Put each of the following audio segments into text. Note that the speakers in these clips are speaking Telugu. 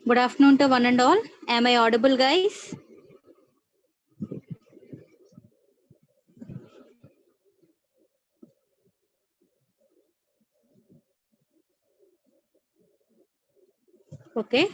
Good afternoon to one and all. Am I audible, guys? Okay.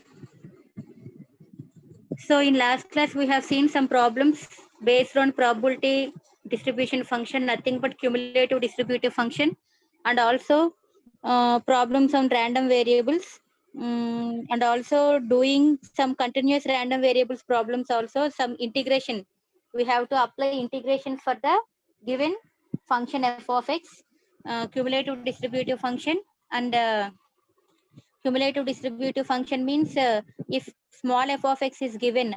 So in last class, we have seen some problems based on probability distribution function, nothing but cumulative distributive function, and also problems on random variables, and also doing some continuous random variables problems, also some integration. We have to apply integration for the given function f of x, cumulative distributive function, and cumulative distributive function means if small f of x is given,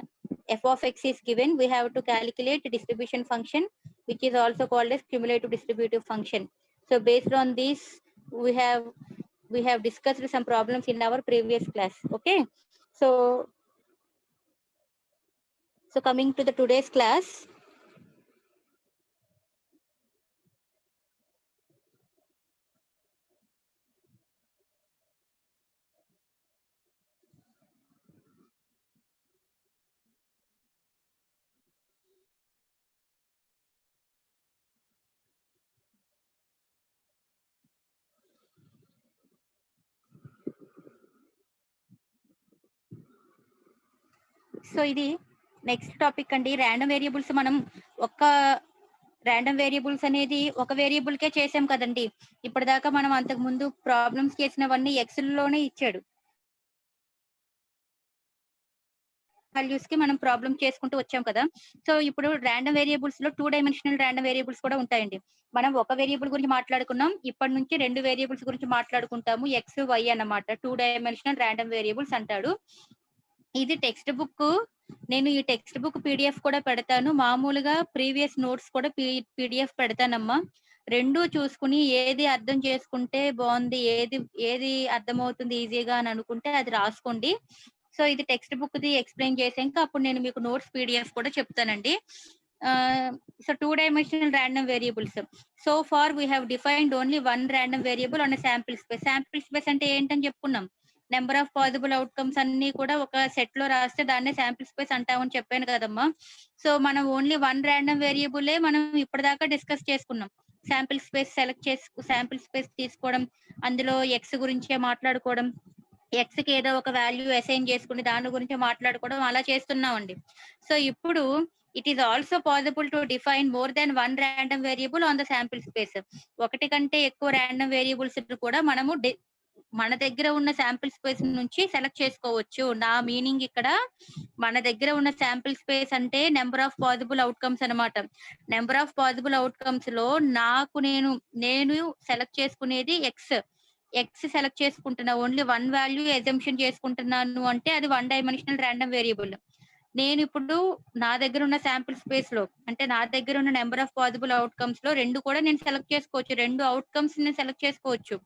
we have to calculate a distribution function, which is also called as cumulative distributive function. So based on this, we have discussed some problems in our previous class. Okay, so coming to the today's class, so ఇది నెక్స్ట్ టాపిక్ అండి. ర్యాండమ్ వేరియబుల్స్ మనం ఒక్క ర్యాండమ్ వేరియబుల్స్ అనేది ఒక వేరియబుల్ కే చేసాం కదండి. ఇప్పటిదాకా మనం అంతకు ముందు ప్రాబ్లమ్స్ చేసినవన్నీ ఎక్సెల్ లోనే ఇచ్చాడు. వాల్యూస్ కి మనం ప్రాబ్లం చేసుకుంటూ వచ్చాం కదా. సో ఇప్పుడు ర్యాండమ్ వేరియబుల్స్ లో 2 డైమెన్షనల్ ర్యాండమ్ వేరియబుల్స్ కూడా ఉంటాయండి. మనం ఒక వేరియబుల్ గురించి మాట్లాడుకున్నాం. ఇప్పటి నుంచి 2 వేరియబుల్స్ గురించి మాట్లాడుకుంటాము. ఎక్స్, వై అన్నమాట. 2 డైమెన్షనల్ ర్యాండమ్ వేరియబుల్స్ అంటాడు. ఇది టెక్స్ట్ బుక్. నేను ఈ టెక్స్ట్ బుక్ పీడిఎఫ్ కూడా పెడతాను. మామూలుగా ప్రీవియస్ నోట్స్ కూడా పీడిఎఫ్ పెడతానమ్మా. రెండు చూసుకుని ఏది అర్థం చేసుకుంటే బాగుంది, ఏది అర్థమవుతుంది ఈజీగా అని అనుకుంటే అది రాసుకోండి. సో ఇది టెక్స్ట్ బుక్ ది ఎక్స్ప్లెయిన్ చేసాక అప్పుడు నేను మీకు నోట్స్ పీడిఎఫ్ కూడా చెప్తానండి. So 2 dimensional random variables. So far we have defined only 1 random variable on sample space. Sample space అంటే ఏంటని చెప్పుకున్నాం. నెంబర్ ఆఫ్ పాసిబుల్ అవుట్కమ్స్ అన్ని కూడా ఒక సెట్ లో రాస్తే దాన్నే శాంపిల్ స్పేస్ అంటామని చెప్పాను కదమ్మా. సో మనం ఓన్లీ 1 ర్యాండమ్ వేరియబులే మనం ఇప్పటిదాకా డిస్కస్ చేసుకున్నాం. Sample space select sample space తీసుకోవడం, అందులో ఎక్స్ గురించే మాట్లాడుకోవడం, ఎక్స్ కి ఏదో ఒక వాల్యూ అసైన్ చేసుకుని దాని గురించి మాట్లాడుకోవడం అలా చేస్తున్నామండి. సో ఇప్పుడు it is also possible to define more than 1 random variable on the sample space. ఒకటి కంటే ఎక్కువ ర్యాండమ్ వేరియబుల్స్ కూడా మనము మన దగ్గర ఉన్న శాంపిల్ స్పేస్ నుంచి సెలెక్ట్ చేసుకోవచ్చు. నా మీనింగ్ ఇక్కడ మన దగ్గర ఉన్న శాంపిల్ స్పేస్ అంటే నెంబర్ ఆఫ్ పాసిబుల్ అవుట్కమ్స్ అన్నమాట. నెంబర్ ఆఫ్ పాసిబుల్ అవుట్కమ్స్ లో నేను సెలెక్ట్ చేసుకునేది ఎక్స్ సెలెక్ట్ చేసుకుంటున్నా. ఓన్లీ 1 వాల్యూ ఎజంప్షన్ చేసుకుంటున్నాను అంటే అది 1 డైమెన్షనల్ ర్యాండమ్ వేరియబుల్. నేను ఇప్పుడు నా దగ్గర ఉన్న శాంపిల్ స్పేస్ లో అంటే నా దగ్గర ఉన్న నెంబర్ ఆఫ్ పాసిబుల్ అవుట్కమ్స్ లో 2 కూడా నేను సెలెక్ట్ చేసుకోవచ్చు. 2 అవుట్కమ్స్ నేను సెలెక్ట్ చేసుకోవచ్చు.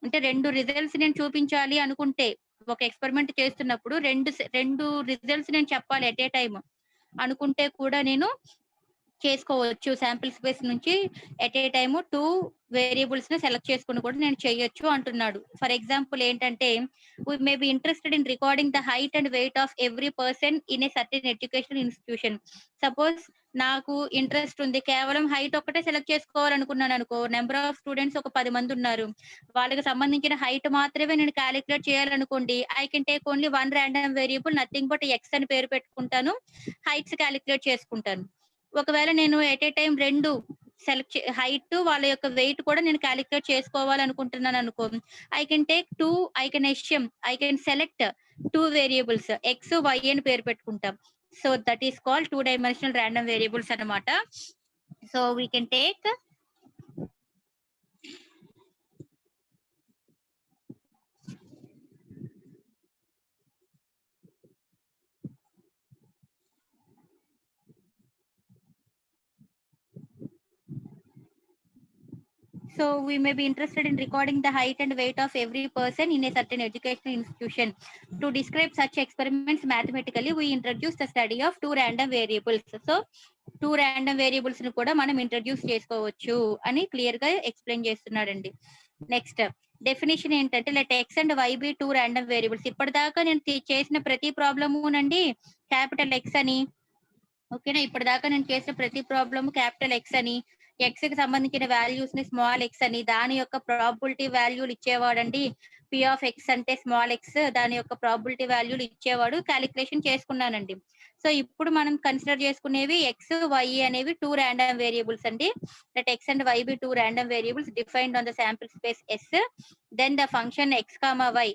అంటే 2 రిజల్ట్స్ నేను చూపించాలి అనుకుంటే, ఒక ఎక్స్పెరిమెంట్ చేస్తున్నప్పుడు 2 రిజల్ట్స్ నేను చెప్పాలి ఎట్ ఏ టైమ్ అనుకుంటే కూడా నేను చేసుకోవచ్చు. శాంపిల్ స్పేస్ నుంచి ఎట్ ఏ టైమ్ 2 వేరియబుల్స్ ని సెలెక్ట్ చేసుకుని కూడా నేను చేయొచ్చు అంటున్నాడు. ఫర్ ఎగ్జాంపుల్ ఏంటంటే, we may be interested in recording the height and weight of every person in a certain educational institution. Suppose నాకు ఇంట్రెస్ట్ ఉంది, కేవలం హైట్ ఒక్కటే సెలెక్ట్ చేసుకోవాలనుకున్నాను అనుకో. నెంబర్ ఆఫ్ స్టూడెంట్స్ ఒక 10 మంది ఉన్నారు, వాళ్ళకి సంబంధించిన హైట్ మాత్రమే నేను క్యాలిక్యులేట్ చేయాలనుకోండి. I can take only 1 random variable, nothing but X అని పేరు పెట్టుకుంటాను, హైట్స్ క్యాలిక్యులేట్ చేసుకుంటాను. ఒకవేళ నేను at a time 2 select height వాళ్ళ యొక్క వెయిట్ కూడా నేను క్యాలిక్యులేట్ చేసుకోవాలనుకుంటున్నాను అనుకో. I can take 2, I can select 2 variables X, Y అని పేరు పెట్టుకుంటాం. So that is called 2 dimensional random variables అన్నమాట. So we can take So we may be interested in recording the height and weight of every person in a certain educational institution. To describe such experiments mathematically, we introduce the study of 2 random variables. So 2 random variables ని కూడా మనం ఇంట్రడ్యూస్ చేసుకోవచ్చు అని క్లియర్ గా ఎక్స్ప్లెయిన్ చేస్తున్నాడండి. నెక్స్ట్ డెఫినేషన్ ఏంటంటే, let X and Y be 2 random variables. ఇప్పటిదాకా నేను చేసిన ప్రతి ప్రాబ్లము నండి క్యాపిటల్ ఎక్స్ అని, ఓకేనా. ఇప్పటిదాకా నేను చేసిన ప్రతి ప్రాబ్లమ్ క్యాపిటల్ ఎక్స్ అని, ఎక్స్ కి సంబంధించిన వాల్యూస్ ని స్మాల్ ఎక్స్ అని, దాని యొక్క ప్రాబిలిటీ వాల్యూలు ఇచ్చేవాడండి. పి ఆఫ్ ఎక్స్ అంటే స్మాల్ ఎక్స్, దాని యొక్క ప్రాబిలిటీ వాల్యూలు ఇచ్చేవాడు, క్యాలిక్యులేషన్ చేసుకున్నానండి. సో ఇప్పుడు మనం కన్సిడర్ చేసుకునేవి ఎక్స్, వై అనేవి 2 ర్యాండమ్ వేరియబుల్స్ అండి. That X and Y be 2 random variables defined on the sample space S. Then the function X comma Y,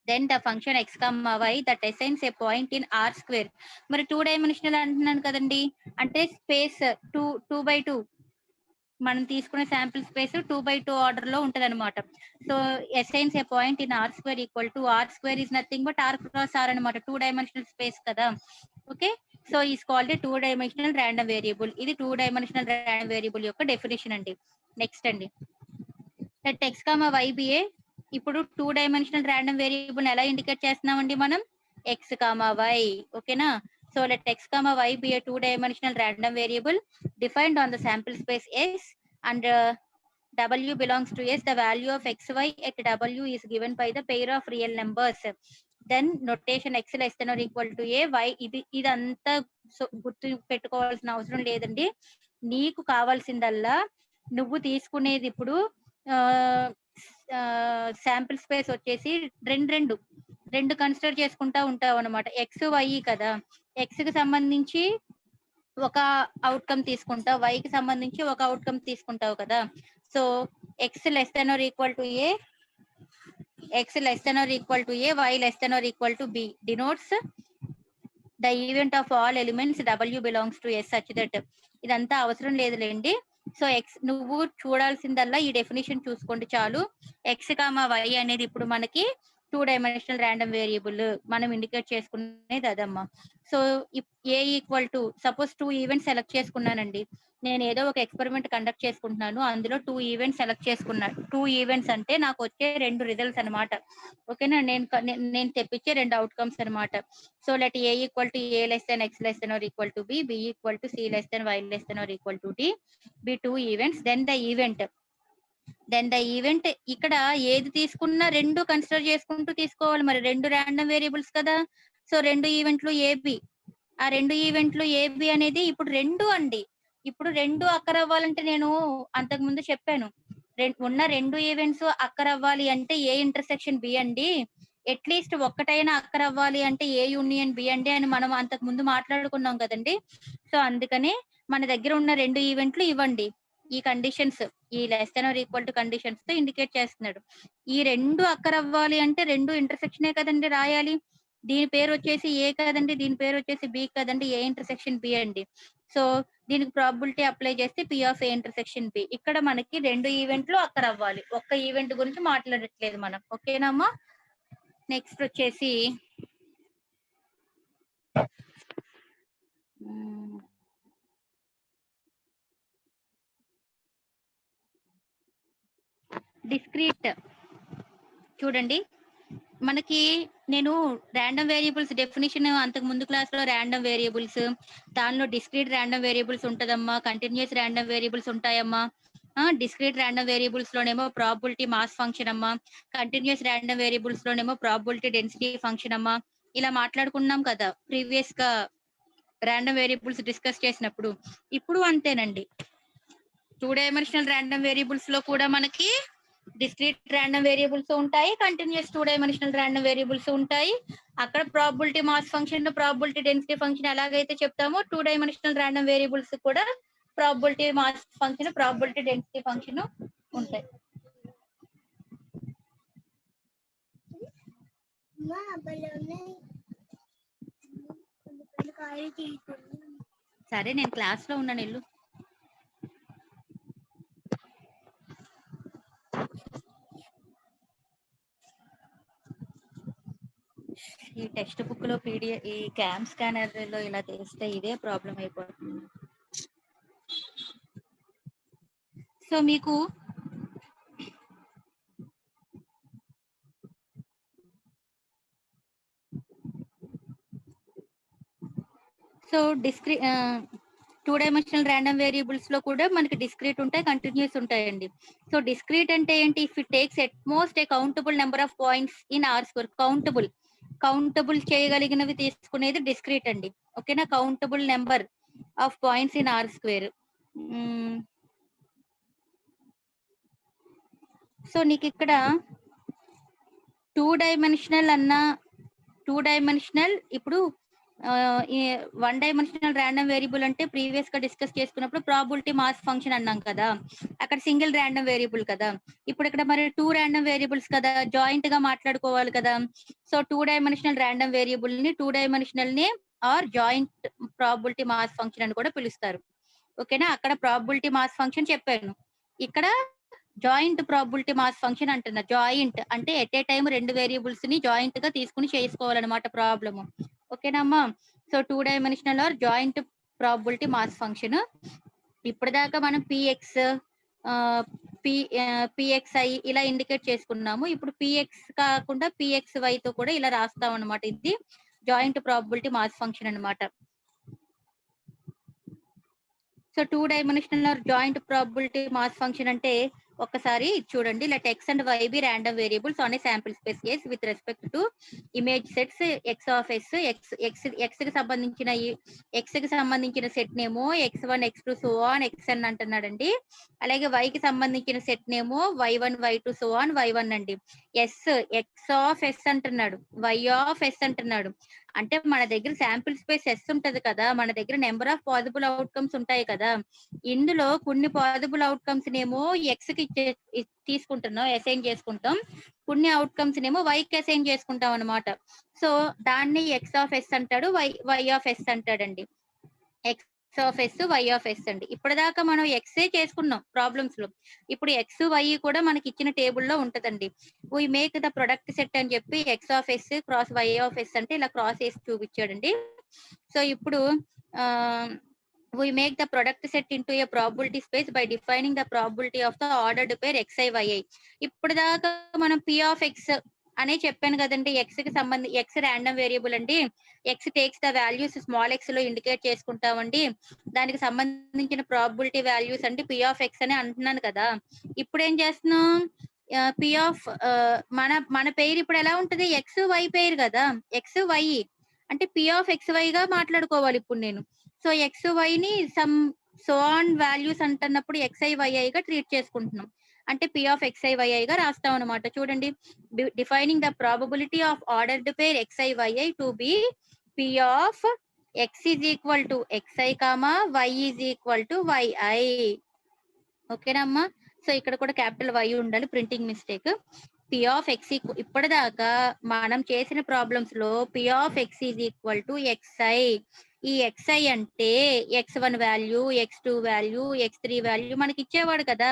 then the function x comma y that assigns a point in R square. మరి 2 డైమెన్షనల్ అంటున్నాను కదండి, అంటే స్పేస్ 2 by 2 మనం తీసుకునే శాంపిల్ స్పేస్ 2 by 2 ఆర్డర్ లో ఉంటది అనమాట. So assigns a point in R square equal to R square is nothing but R cross R అనమాట. 2 డైమెన్షనల్ స్పేస్ కదా. Okay, so is called two dimensional random variable. ఇది టూ డైమెన్షనల్ ర్యాండమ్ వేరియబుల్ యొక్క డెఫినేషన్ అండి. నెక్స్ట్ అండి, let x, y be a. ఇప్పుడు టూ డైమెన్షనల్ ర్యాండమ్ వేరియబుల్ ఎలా ఇండికేట్ చేస్తున్నామండి మనం? x, y. ఓకేనా? So let x, y be a two dimensional random variable defined on the sample space S, and W belongs to S. The value of xy at W is given by the pair of real numbers. Then notation x less than or equal to a, y. ఇదంతా గుర్తు పెట్టుకోవాల్సిన అవసరం లేదండి. నీకు కావాల్సిందల్లా నువ్వు తీసుకునేది ఇప్పుడు శాంపిల్ స్పేస్ వచ్చేసి రెండు కన్సిడర్ చేసుకుంటా ఉంటావు అనమాట. ఎక్స్ వై కదా, ఎక్స్ కి సంబంధించి ఒక అవుట్కమ్ తీసుకుంటావు, వై కి సంబంధించి ఒక అవుట్కమ్ తీసుకుంటావు కదా. So X less than or equal to A, X less than or equal to A, Y less than or equal to B denotes the event of all elements W belongs to S such that. ఇదంతా అవసరం లేదులేండి. సో ఎక్స్ నువ్వు చూడాల్సిందల్లా ఈ డెఫినేషన్ చూసుకోండి చాలు. ఎక్స్ కామా వై అనేది ఇప్పుడు మనకి టూ డైమెన్షనల్ ర్యాండమ్ వేరియబుల్ మనం ఇండికేట్ చేసుకునేది అదమ్మా. So A equal to, suppose 2 events select చేసుకున్నానండి. నేను ఏదో ఒక ఎక్స్పెరిమెంట్ కండక్ట్ చేసుకుంటున్నాను, అందులో 2 ఈవెంట్స్ సెలెక్ట్ చేసుకున్నాను. 2 ఈవెంట్స్ అంటే నాకు వచ్చే 2 రిజల్ట్స్ అనమాట. ఓకేనా? నేను తెప్పించే 2 అవుట్కమ్స్ అనమాట. So let A equal to A less than X less than or equal to B, B equal to C less than Y less than or equal to D, be 2 events. Then the event ఇక్కడ ఏది తీసుకున్నా 2 కన్సిడర్ చేసుకుంటూ తీసుకోవాలి. మరి 2 ర్యాండమ్ వేరియబుల్స్ కదా. సో 2 ఈవెంట్లు ఏబి, ఆ 2 ఈవెంట్లు ఏబి అనేది ఇప్పుడు 2 అండి. ఇప్పుడు 2 అక్కర్ అవ్వాలంటే నేను అంతకు ముందు చెప్పాను, ఉన్న 2 ఈవెంట్స్ అక్కర్ అవ్వాలి అంటే ఏ ఇంటర్సెక్షన్ బి అండి, అట్లీస్ట్ ఒక్కటైనా అక్కర్ అవ్వాలి అంటే ఏ యూనియన్ బి అండి అని మనం అంతకు ముందు మాట్లాడుకున్నాం కదండి. సో అందుకని మన దగ్గర ఉన్న 2 ఈవెంట్లు ఇవ్వండి. ఈ కండిషన్స్, ఈ less than or equal to conditions తో ఇండికేట్ చేస్తున్నాడు. ఈ 2 అక్కర్ అవ్వాలి అంటే 2 ఇంటర్సెక్షనే కదండి రాయాలి. దీని పేరు వచ్చేసి ఏ కదండి, దీని పేరు వచ్చేసి బి కదండి, ఏ ఇంటర్సెక్షన్ బి అండి. సో దీనికి ప్రాబిలిటీ అప్లై చేస్తే P of A intersection B. ఇక్కడ మనకి 2 ఈవెంట్లు అక్కర్ అవ్వాలి, ఒక్క ఈవెంట్ గురించి మాట్లాడట్లేదు మనం. ఓకేనమ్మా? నెక్స్ట్ వచ్చేసి డిస్క్రీట్. చూడండి, మనకి నేను ర్యాండమ్ వేరియబుల్స్ డెఫినేషన్ అంతకు ముందు క్లాస్ లో ర్యాండమ్ వేరియబుల్స్, దానిలో డిస్క్రీట్ ర్యాండమ్ వేరియబుల్స్ ఉంటదమ్మా, కంటిన్యూస్ ర్యాండమ్ వేరియబుల్స్ ఉంటాయమ్మా. డిస్క్రీట్ ర్యాండమ్ వేరియబుల్స్ లోనేమో ప్రాబిలిటీ మాస్ ఫంక్షన్ అమ్మా, కంటిన్యూస్ ర్యాండమ్ వేరియబుల్స్ లోనేమో ప్రాబిలిటీ డెన్సిటీ ఫంక్షన్ అమ్మా. ఇలా మాట్లాడుకున్నాం కదా ప్రీవియస్ గా ర్యాండమ్ వేరియబుల్స్ డిస్కస్ చేసినప్పుడు. ఇప్పుడు అంతేనండి, టూ డైమెన్షనల్ ర్యాండమ్ వేరియబుల్స్ లో కూడా మనకి డిస్క్రీట్ ర్యాండమ్ వేరియబుల్స్ ఉంటాయి, continuous two dimensional random variables ఉంటాయి. అక్కడ probability mass function, probability density function ఎలాగైతే చెప్తామో టూ డైమెన్షనల్ ర్యాండమ్ వేరియబుల్స్ కూడా probability mass function, probability density function ఉంటాయి. సరే నేను క్లాస్ లో ఉన్నాను, ఇల్లు. ఈ టెక్స్ట్ బుక్ లో ఈ క్యామ్ స్కానర్ లో ఇలా తీస్తే ఇదే ప్రాబ్లం అయిపోతుంది. సో మీకు discrete two dimensional random variables లో కూడా మనకి డిస్క్రీట్ ఉంటాయి, కంటిన్యూస్ ఉంటాయండి. సో డిస్క్రీట్ అంటే ఏంటి? If it takes at most a countable number of points in R square. Countable చేయగలిగినవి తీసుకునేది డిస్క్రీట్ అండి. ఓకేనా? Countable number of points in R square. So నీకు ఇక్కడ టూ డైమెన్షనల్ అన్నా, టూ డైమెన్షనల్ ఇప్పుడు వన్ డైమెన్షనల్ ర్యాండమ్ వేరియబుల్ అంటే ప్రీవియస్ గా డిస్కస్ చేసుకున్నప్పుడు ప్రాబిలిటీ మాస్ ఫంక్షన్ అన్నాం కదా, అక్కడ సింగిల్ ర్యాండమ్ వేరియబుల్ కదా. ఇప్పుడు ఇక్కడ మరి 2 ర్యాండమ్ వేరియబుల్స్ కదా, జాయింట్ గా మాట్లాడుకోవాలి కదా. So two dimensional random variable ని టూ డైమెన్షనల్ ని or joint probability mass function అని కూడా పిలుస్తారు. ఓకేనా? అక్కడ ప్రాబిలిటీ మాస్ ఫంక్షన్ చెప్పాను, ఇక్కడ జాయింట్ ప్రాబిలిటీ మాస్ ఫంక్షన్ అంటున్నా. జాయింట్ అంటే ఎట్ ఏ టైం 2 వేరియబుల్స్ ని జాయింట్ గా తీసుకుని చేసుకోవాలన్నమాట ప్రాబ్లమ్. ఓకేనమ్మా? So 2 dimensional or joint probability mass function. ఇప్పటిదాకా మనం పిఎక్స్, పిఎక్స్ఐ ఇలా ఇండికేట్ చేసుకున్నాము. ఇప్పుడు పిఎక్స్ కాకుండా పిఎక్స్వై తో కూడా ఇలా రాస్తాం అనమాట. ఇది జాయింట్ ప్రాబబిలిటీ మాస్ ఫంక్షన్ అనమాట. So 2 dimensional or joint probability mass function అంటే ఒక్కసారి చూడండి. Let X and Y be random variables on a sample space S with respect to image sets X of S. X కి సంబంధించిన సెట్ నేమో x1 x2 so on xn అంటున్నాడండి. అలాగే y కి సంబంధించిన సెట్ నేమో y1 y2 so on y1 అండి. ఎస్ ఎక్స్ ఆఫ్ ఎస్ అంటున్నాడు, y ఆఫ్ ఎస్ అంటున్నాడు. అంటే మన దగ్గర శాంపిల్ స్పేస్ ఎస్ ఉంటది కదా, మన దగ్గర నెంబర్ ఆఫ్ పాసిబుల్ అవుట్కమ్స్ ఉంటాయి కదా. ఇందులో కొన్ని పాసిబుల్ అవుట్కమ్స్ నేమో ఎక్స్ కి తీసుకుంటున్నాం, అసైన్ చేసుకుంటాం. కొన్ని అవుట్కమ్స్ నేమో వై కి అసైన్ చేసుకుంటాం అనమాట. సో దాన్ని ఎక్స్ ఆఫ్ ఎస్ అంటాడు, వై ఆఫ్ ఎస్ అంటాడండి. X of S, Y of S అండి. ఇప్పటిదాకా మనం ఎక్సే చేసుకున్నాం ప్రాబ్లమ్స్ లో. ఇప్పుడు ఎక్స్ వై కూడా మనకి ఇచ్చిన టేబుల్లో ఉంటదండి. We make the product set అని చెప్పి X of S cross Y of S అంటే ఇలా క్రాస్ వేసి చూపించాడండి. సో ఇప్పుడు we make the product set into a probability space by defining the probability of the ordered pair xi yi. ఇప్పుడు దాకా మనం p of x అనే చెప్పాను కదండి. ఎక్స్ కి సంబంధించి ఎక్స్ ర్యాండమ్ వేరియబుల్ అండి. X takes the values small X లో ఇండికేట్ చేసుకుంటామండి. దానికి సంబంధించిన ప్రాబబిలిటీ వాల్యూస్ అంటే p of x అని అంటున్నాను కదా. ఇప్పుడు ఏం చేస్తున్నాం, p of మన పేరు ఇప్పుడు ఎలా ఉంటది, ఎక్స్ వై పేరు కదా. ఎక్స్ వై అంటే p of xy గా మాట్లాడుకోవాలి ఇప్పుడు నేను. సో ఎక్స్ వై ని సమ్ సో ఆన్ వాల్యూస్ అంటున్నప్పుడు xi yi గా ట్రీట్ చేసుకుంటున్నాం. అంటే p of xi yi గా రాస్తాం అనమాట. చూడండి, defining the probability of ordered pair xi yi to be p of x is equal to xi, y is equal to yi. ఓకేనా అమ్మా? సో ఇక్కడ కూడా క్యాపిటల్ వై ఉండాలి, printing mistake. p of x ఇప్పటిదాకా మనం చేసిన ప్రాబ్లమ్స్ లో p of x is equal to xi. ఈ xi అంటే x1 value, x2 value, x3 value మనకి ఇచ్చేవాడు కదా.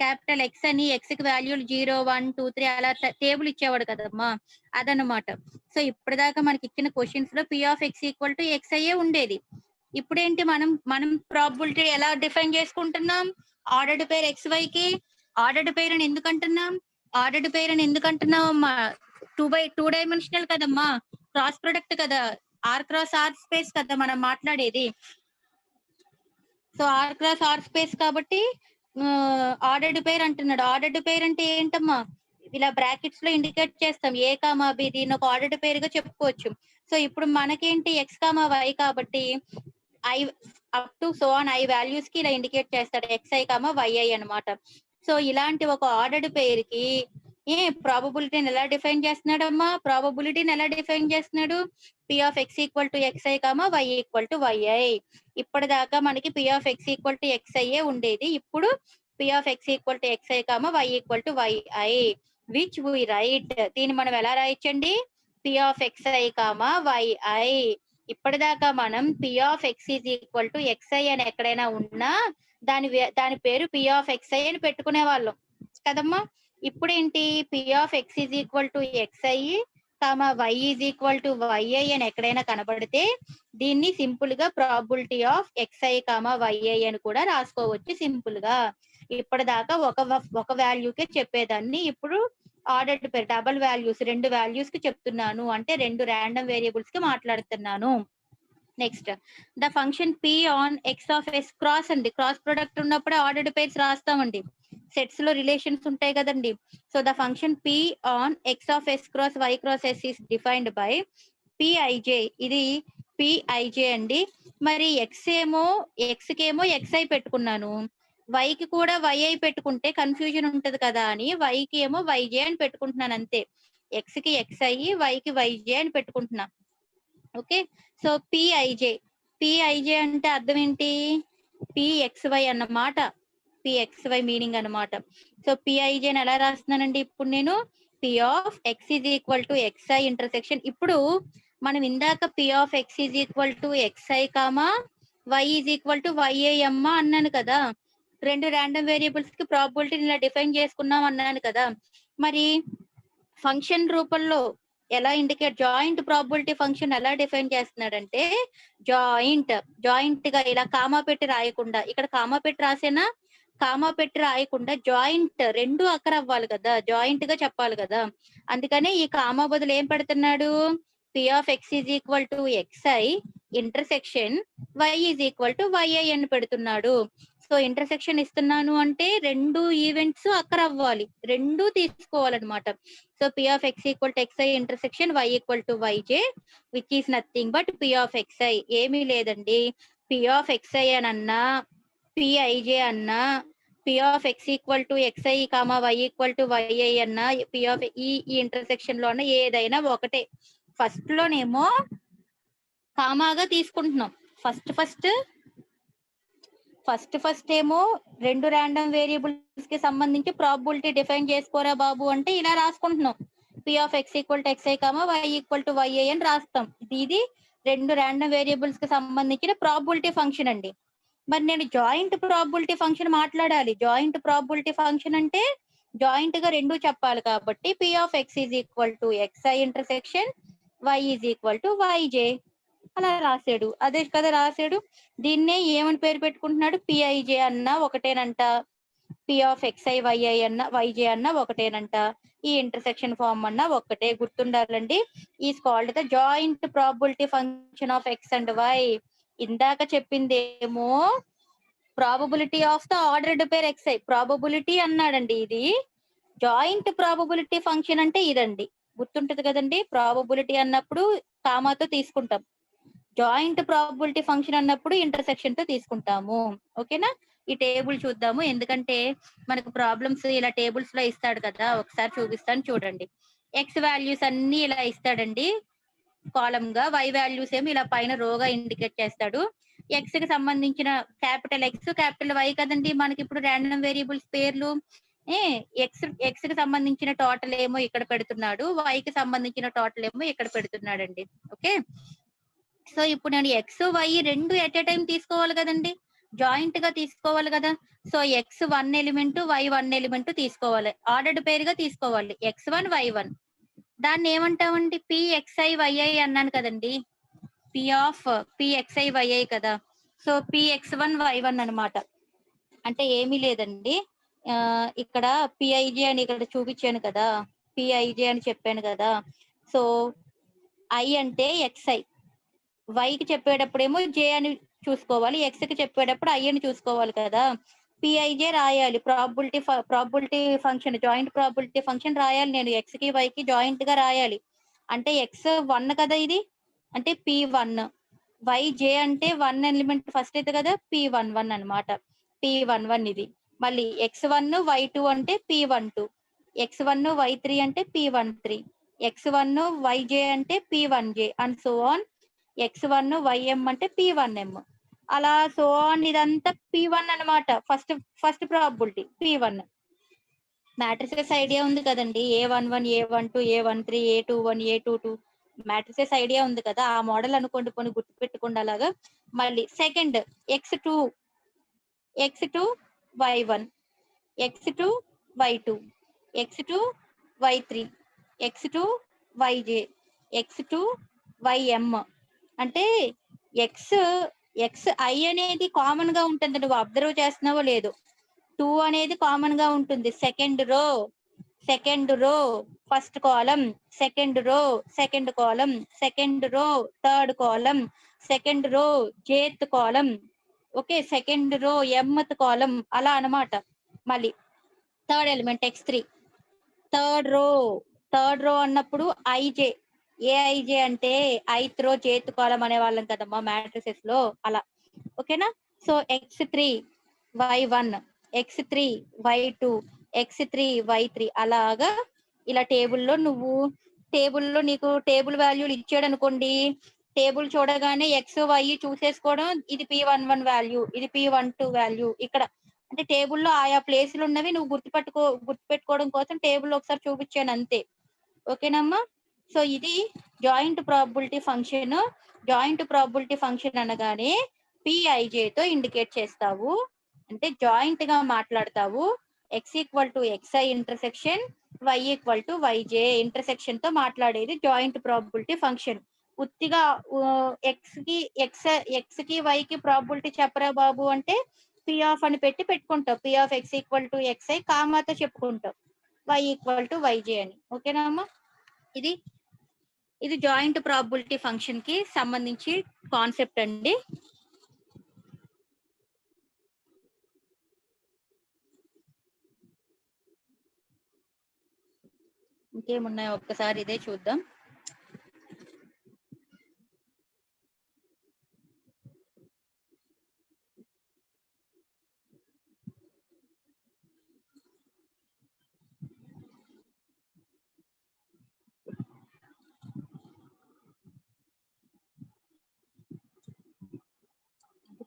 క్యాపిటల్ ఎక్స్ అని ఎక్స్ కి వాల్యూలు 0 1 2 3 అలా టేబుల్ ఇచ్చేవాడు కదమ్మా, అదనమాట. సో ఇప్పటిదాకా మనకి ఇచ్చిన క్వశ్చన్స్ లో p of x equal to xi ఉండేది. ఇప్పుడేంటి, మనం ప్రాబబిలిటీ ఎలా డిఫైన్ చేసుకుంటున్నాం, ఆర్డర్డ్ పేర్ xy కి ఆర్డర్డ్ పేర్ అని ఎందుకంటున్నాం, ఆర్డర్డ్ పేర్ అని ఎందుకంటున్నాం అమ్మా, 2 డైమెన్షనల్ కదమ్మా, క్రాస్ ప్రొడక్ట్ కదా, ఆర్ క్రాస్ ఆర్ స్పేస్ కదా మనం మాట్లాడేది. So R cross R space కాబట్టి ఆర్డర్డ్ పేర్ అంటున్నాడు. ఆర్డర్డ్ పేర్ అంటే ఏంటమ్మా, ఇలా బ్రాకెట్స్ లో ఇండికేట్ చేస్తాం ఏ కామా బి, దీన్ని ఒక ఆర్డర్డ్ పేర్ గా చెప్పుకోవచ్చు. సో ఇప్పుడు మనకేంటి ఎక్స్ కామా వై కాబట్టి I up to so on I values కి ఇలా ఇండికేట్ చేస్తాడు xi yi అనమాట. సో ఇలాంటి ఒక ఆర్డర్డ్ పేర్ కి ప్రాబబిలిటీని ఎలా డిఫైన్ చేస్తున్నాడు అమ్మా, ప్రాబబిలిటీని ఎలా డిఫైన్ చేస్తున్నాడు, p of x equal to xi, y equal to yi. ఇప్పటిదాకా మనకి p of x equal to xi ఉండేది. ఇప్పుడు p of x equal to xi, y equal to yi, which we write. దీన్ని మనం ఎలా రాయొచ్చండి, p of xi, yi. ఇప్పటిదాకా మనం p of x is equal to xi అని ఎక్కడైనా ఉన్నా దాని పేరు p of xi అని పెట్టుకునే వాళ్ళం కదమ్మా. ఇప్పుడేంటి, p of x is equal to xi, y is equal to yi అని ఎక్కడైనా కనబడితే దీన్ని సింపుల్ గా ప్రాబబిలిటీ ఆఫ్ xi, yi అని కూడా రాసుకోవచ్చు సింపుల్ గా. ఇప్పటిదాకా ఒక వాల్యూకే చెప్పేదాన్ని, ఇప్పుడు ఆర్డర్డ్ పేర్ డబుల్ వాల్యూస్, 2 వాల్యూస్ కి చెప్తున్నాను, అంటే 2 ర్యాండమ్ వేరియబుల్స్ కి మాట్లాడుతున్నాను. Next, the function p on x of s cross అండి. క్రాస్ ప్రొడక్ట్ ఉన్నప్పుడే ఆర్డర్డ్ పేర్స్ రాస్తామండి, సెట్స్ లో రిలేషన్స్ ఉంటాయి కదండి. So the function p on x of s cross y cross s is defined by pij. ఇది pij అండి. మరి x కేమో xi పెట్టుకున్నాను, y కి కూడా yi పెట్టుకుంటే కన్ఫ్యూజన్ ఉంటది కదా అని y కి ఏమో yj అని పెట్టుకుంటున్నాను అంతే. x కి xi, y కి yj అని పెట్టుకుంటున్నా. ఓకే, సో pij అంటే అర్థం ఏంటి, pxy అన్నమాట, pxy మీనింగ్ అన్నమాట. సో pij ని ఎలా రాస్తున్నానండి ఇప్పుడు నేను, p of x is equal to xi intersection. ఇప్పుడు మనం ఇందాక p of x is equal to xi, y is equal to yi అమ్మా అన్నాను కదా. 2 ర్యాండమ్ వేరియబుల్స్ కి ప్రాబబిలిటీని ఇలా డిఫైన్ చేసుకున్నాం అన్నాను కదా. మరి ఫంక్షన్ రూపంలో ఎలా ఇండికేట్ జాయింట్ ప్రాబబిలిటీ ఫంక్షన్ ఎలా డిఫైన్ చేస్తున్నాడంటే జాయింట్ గా ఇలా కామా పెట్టి రాయకుండా, ఇక్కడ కామా పెట్టి రాసేనా, కామా పెట్టి రాయకుండా జాయింట్ రెండు అక్కర్ అవ్వాలి కదా, జాయింట్ గా చెప్పాలి కదా. అందుకనే ఈ కామా బదులు ఏం పెడుతున్నాడు, p of x is equal to xi intersection y is equal to yi అని పెడుతున్నాడు. సో ఇంటర్సెక్షన్ ఇస్తున్నాను అంటే రెండు ఈవెంట్స్ అక్కర్ అవ్వాలి, రెండు తీసుకోవాలన్నమాట. So p of x equal to xi intersection y equal to yj which is nothing but p of xi. ఏమీ లేదండి, p of xi అని అన్నా pij అన్నా p of x equal to xi comma y equal to yi అన్నా p of ఈ ఇంటర్సెక్షన్ లో అన్న ఏదైనా ఒకటే. ఫస్ట్ లోనేమో కామాగా తీసుకుంటున్నాం, ఫస్ట్ ఏమో రెండు ర్యాండమ్ వేరియబుల్స్ కి సంబంధించి ప్రాబబిలిటీ డిఫైన్ చేసుకోరా బాబు అంటే ఇలా రాసుకుంటున్నాం, p of x equal to xi comma y equal to yi అని రాస్తాం. ఇది రెండు ర్యాండమ్ వేరియబుల్స్ కి సంబంధించిన ప్రాబబిలిటీ ఫంక్షన్ అండి. మరి నేను జాయింట్ ప్రాబబిలిటీ ఫంక్షన్ మాట్లాడాలి. జాయింట్ ప్రాబబిలిటీ ఫంక్షన్ అంటే జాయింట్ గా రెండు చెప్పాలి కాబట్టి p of x is equal to xi intersection y is equal to yj అలా రాసాడు. అదే కదా రాసాడు. దీన్నే ఏమని పేరు పెట్టుకుంటున్నాడు, pij అన్నా ఒకటేనంట, p of xi yi అన్నా yj అన్నా ఒకటేనంట, ఈ ఇంటర్సెక్షన్ ఫార్మ్ అన్నా ఒక్కటే. గుర్తుండాలండి, is called the joint probability function of x and y. ఇందాక చెప్పిందేమో probability of the ordered pair xi, probability అన్నాడండి. ఇది జాయింట్ ప్రాబబిలిటీ ఫంక్షన్ అంటే ఇదండి, గుర్తుంటది కదండి. ప్రాబబిలిటీ అన్నప్పుడు కామాతో తీసుకుంటాం, జాయింట్ ప్రాబబిలిటీ ఫంక్షన్ అన్నప్పుడు ఇంటర్సెక్షన్ తో తీసుకుంటాము. ఓకేనా, ఈ టేబుల్ చూద్దాము, ఎందుకంటే మనకు ప్రాబ్లమ్స్ ఇలా టేబుల్స్ లో ఇస్తాడు కదా. ఒకసారి చూపిస్తాను చూడండి. ఎక్స్ వాల్యూస్ అన్ని ఇలా ఇస్తాడండి కాలమ్ గా, y వాల్యూస్ ఏమో ఇలా పైన రోగా ఇండికేట్ చేస్తాడు. ఎక్స్ కి సంబంధించిన క్యాపిటల్ ఎక్స్ క్యాపిటల్ వై కదండి మనకి ఇప్పుడు ర్యాండమ్ వేరియబుల్స్ పేర్లు. ఎక్స్ కి సంబంధించిన టోటల్ ఏమో ఇక్కడ పెడుతున్నాడు, y కి సంబంధించిన టోటల్ ఏమో ఇక్కడ పెడుతున్నాడండి. ఓకే, సో ఇప్పుడు నేను ఎక్స్ వై రెండు ఎట్ ఏ టైం తీసుకోవాలి కదండి, జాయింట్ గా తీసుకోవాలి కదా. So X 1 element y 1 element తీసుకోవాలి, ఆర్డర్డ్ పేరుగా తీసుకోవాలి, x1 y1. దాన్ని ఏమంటామండి, pxi yi అన్నాను కదండి, pxi yi కదా. సో px1 y1 అన్నమాట. అంటే ఏమీ లేదండి, ఇక్కడ pij అని ఇక్కడ చూపించాను కదా, pij అని చెప్పాను కదా. సో i అంటే xi, y కి చెప్పేటప్పుడేమో j అని చూసుకోవాలి, x కి చెప్పేటప్పుడు i అని చూసుకోవాలి కదా. pij రాయాలి, probability function, joint probability function రాయాలి నేను, x కి y కి జాయింట్ గా రాయాలి. అంటే x1 కదా ఇది, అంటే p1, yj అంటే 1 ఎలిమెంట్ ఫస్ట్ అయితే కదా, p11 అన్నమాట, p11 ఇది. మళ్ళీ x1 y2 అంటే p12, x1 y3 అంటే p13, x1 yj అంటే p1j and so on, x1 ym అంటే p1m, అలా సో ఆన్. ఇదంతా p1 అన్నమాట, first probability p1. Matrices idea ఉంది కదండి, a11 a12 a13 a21 a22 matrices idea ఉంది కదా, ఆ మోడల్ అనుకోండి, కొన్ని గుర్తు పెట్టుకోండి అలాగా. మళ్ళీ second x2 y1, x2 y2, x2 y3, x2 yj, x2 ym. అంటే xi అనేది కామన్ గా ఉంటుంది, నువ్వు అబ్జర్వ్ చేస్తున్నావో లేదు. 2 అనేది కామన్ గా ఉంటుంది, second row first column, second column, second row third column, second row jth column, okay, second row mth column, అలా అన్నమాట. మళ్ళీ third element x3, third row అన్నప్పుడు ij, aij అంటే ఐత్ రో జేత్ కాలం అనే వాళ్ళం కదమ్మా మ్యాట్రిసెస్ లో, అలా. ఓకేనా, so x3 y1, x3 y2, x3 y3 అలాగా. ఇలా టేబుల్లో నీకు టేబుల్ వాల్యూలు ఇచ్చాడు అనుకోండి, టేబుల్ చూడగానే x y చూసేసుకోవడం, ఇది p11 వాల్యూ, ఇది p12 వాల్యూ. ఇక్కడ అంటే టేబుల్లో ఆయా ప్లేసులు ఉన్నవి నువ్వు గుర్తుపెట్టుకోవడం కోసం టేబుల్ ఒకసారి చూపించాను అంతే. ఓకేనమ్మా, సో ఇది joint probability function. Joint probability function అనగానే pij తో ఇండికేట్ చేస్తావు, అంటే జాయింట్ గా మాట్లాడతావు. x equal to xi intersection y equal to YJ intersection తో మాట్లాడేది జాయింట్ ప్రాబబిలిటీ ఫంక్షన్. ఉత్తిగా ఎక్స్ కి వై కి ప్రాబబిలిటీ చెప్పరా బాబు అంటే పి ఆఫ్ అని పెట్టుకుంటాం. P of X equal to XI కామాతో చెప్పుకుంటాం y ఈక్వల్ టు వైజే అని. ఓకేనా అమ్మా? ఇది జాయింట్ ప్రాబబిలిటీ ఫంక్షన్ కి సంబంధించి కాన్సెప్ట్ అండి. ఇంకేమున్నాయో ఒక్కసారి ఇదే చూద్దాం.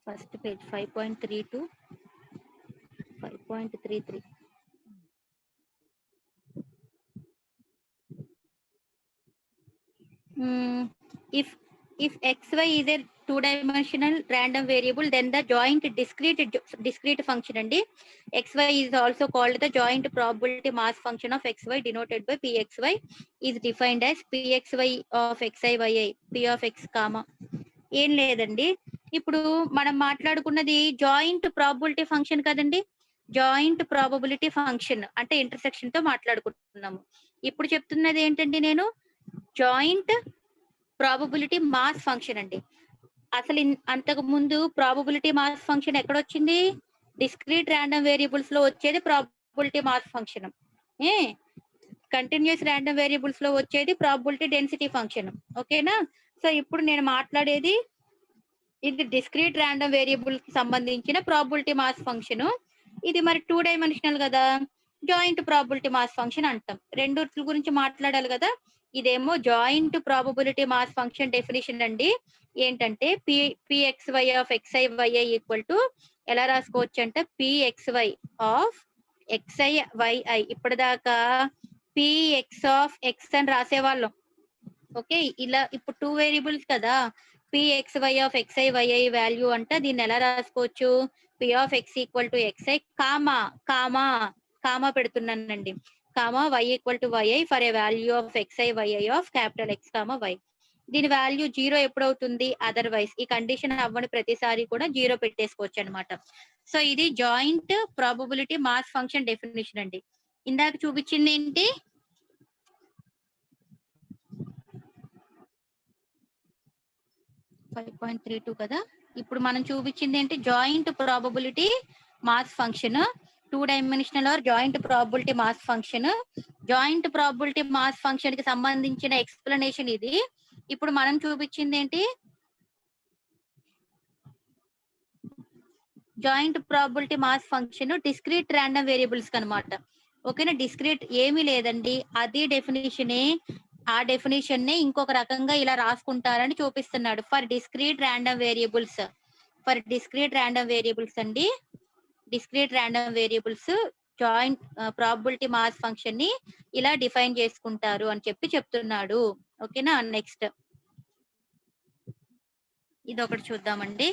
First page 5.32 5.33. If xy is a two-dimensional random variable, then the joint discrete function and xy is also called the joint probability mass function of xy denoted by pxy is defined as pxy of xi yi p of x comma. ఏం లేదండి, ఇప్పుడు మనం మాట్లాడుకున్నది జాయింట్ ప్రాబబిలిటీ ఫంక్షన్ కదండి. జాయింట్ ప్రాబబిలిటీ ఫంక్షన్ అంటే ఇంటర్సెక్షన్ తో మాట్లాడుకుంటున్నాము. ఇప్పుడు చెప్తున్నది ఏంటండి, నేను జాయింట్ ప్రాబబిలిటీ మాస్ ఫంక్షన్ అండి. అసలు అంతకు ముందు ప్రాబబిలిటీ మాస్ ఫంక్షన్ ఎక్కడొచ్చింది? డిస్క్రీట్ ర్యాండమ్ వేరియబుల్స్ లో వచ్చేది probability mass function. Continuous random variables లో వచ్చేది ప్రాబబిలిటీ డెన్సిటీ ఫంక్షన్. ఓకేనా? సో ఇప్పుడు నేను మాట్లాడేది ఇది డిస్క్రీట్ ర్యాండమ్ వేరియబుల్ కి సంబంధించిన ప్రాబబిలిటీ మాస్ ఫంక్షన్. ఇది మరి 2 డైమెన్షనల్ కదా, జాయింట్ ప్రాబబిలిటీ మాస్ ఫంక్షన్ అంటాం. రెండు గురించి మాట్లాడాలి కదా. ఇదేమో joint probability mass function definition అండి. ఏంటంటే PXY of XI YI equal to ఎలా రాసుకోవచ్చు అంటే పిఎక్స్వై ఆఫ్ ఎక్స్ఐ వైఐ. ఇప్పటిదాకా పిఎక్స్ ఆఫ్ ఎక్స్ అని రాసేవాళ్ళం. ఓకే, ఇలా ఇప్పుడు 2 వేరియబుల్స్ కదా, PXY of XI YI value అంటే దీన్ని ఎలా రాసుకోవచ్చు? P of X equal to XI comma comma comma పెడుతున్నానండి, comma Y equal to YI for a value of XI YI of capital X comma why. దీని వాల్యూ 0 ఎప్పుడవుతుంది? అదర్వైజ్ ఈ కండిషన్ అవ్వని ప్రతిసారి కూడా 0 పెట్టేసుకోవచ్చు అనమాట. సో ఇది joint probability mass function definition అండి. ఇందాక చూపించింది ఏంటి? 5.32 కదా. ఇప్పుడు మనం చూపించింది ఏంటి? Joint probability mass function, 2 dimensional or joint probability mass function. Joint probability mass function కి సంబంధించిన ఎక్స్ప్లెనేషన్ ఇది. ఇప్పుడు మనం చూపించింది ఏంటి? Joint probability mass function discrete random variables కనమాట. ఓకేనా? డిస్క్రీట్ ఏమీ లేదండి, అది డెఫినేషనే. ఆ డెఫినేషన్ ని ఇంకొక రకంగా ఇలా రాసుకుంటారని చూపిస్తున్నాడు. For discrete random variables, for discrete random variables అండి, discrete random variables joint probability mass function ని ఇలా డిఫైన్ చేసుకుంటారు అని చెప్తున్నాడు. ఓకేనా? నెక్స్ట్ ఇది ఒకటి చూద్దామండి.